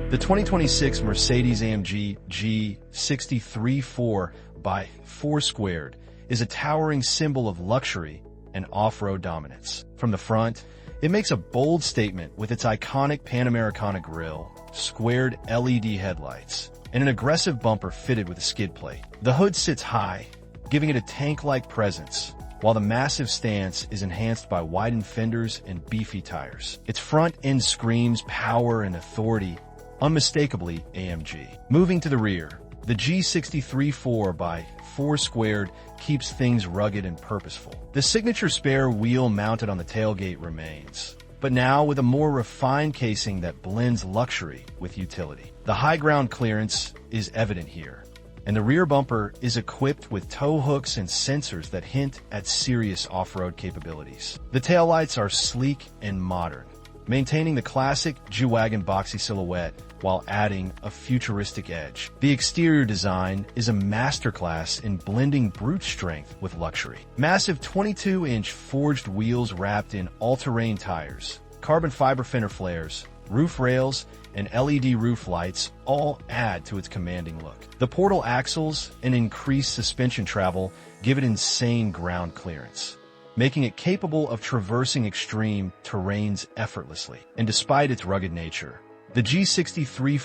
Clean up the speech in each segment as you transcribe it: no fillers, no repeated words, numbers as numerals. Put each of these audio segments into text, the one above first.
The 2026 Mercedes-AMG G63 4x4² is a towering symbol of luxury and off-road dominance. From the front, it makes a bold statement with its iconic Panamericana grille, squared LED headlights, and an aggressive bumper fitted with a skid plate. The hood sits high, giving it a tank-like presence, while the massive stance is enhanced by widened fenders and beefy tires. Its front end screams power and authority, unmistakably AMG. Moving to the rear, the G63 4x4² keeps things rugged and purposeful. The signature spare wheel mounted on the tailgate remains, but now with a more refined casing that blends luxury with utility. The high ground clearance is evident here, and the rear bumper is equipped with tow hooks and sensors that hint at serious off-road capabilities. The taillights are sleek and modern, maintaining the classic G-Wagon boxy silhouette while adding a futuristic edge. The exterior design is a masterclass in blending brute strength with luxury. Massive 22-inch forged wheels wrapped in all-terrain tires, carbon fiber fender flares, roof rails, and LED roof lights all add to its commanding look. The portal axles and increased suspension travel give it insane ground clearance, making it capable of traversing extreme terrains effortlessly. And despite its rugged nature, the G63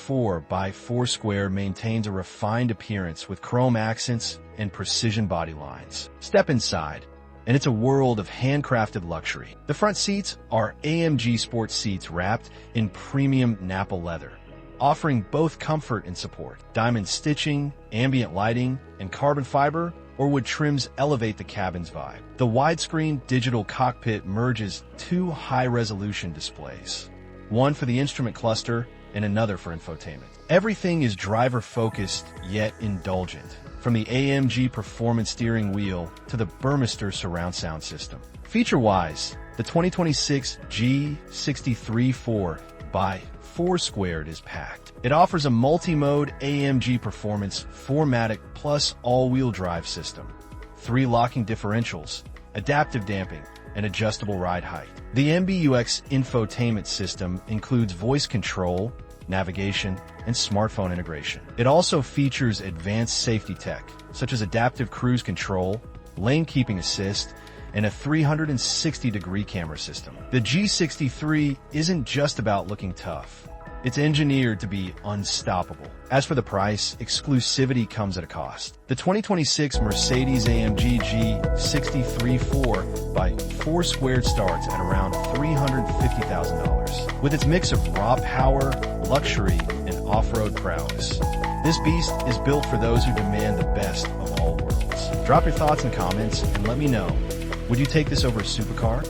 4x4² maintains a refined appearance with chrome accents and precision body lines. Step inside, and it's a world of handcrafted luxury. The front seats are AMG sports seats wrapped in premium Nappa leather, offering both comfort and support. Diamond stitching, ambient lighting, and carbon fiber or wood trims elevate the cabin's vibe. The widescreen digital cockpit merges two high-resolution displays, one for the instrument cluster and another for infotainment. Everything is driver-focused yet indulgent, from the AMG performance steering wheel to the Burmester surround sound system. Feature-wise, the 2026 G63 4x4² is packed. It offers a multi-mode AMG Performance 4MATIC Plus all-wheel drive system, 3 locking differentials, adaptive damping, and adjustable ride height. The MBUX infotainment system includes voice control, navigation, and smartphone integration. It also features advanced safety tech, such as adaptive cruise control, lane keeping assist, and a 360-degree camera system. The G63 isn't just about looking tough. It's engineered to be unstoppable. As for the price, exclusivity comes at a cost. The 2026 Mercedes-AMG G63 4x4² starts at around $350,000. With its mix of raw power, luxury, and off-road prowess, this beast is built for those who demand the best of all worlds. Drop your thoughts in comments and let me know. Would you take this over a supercar?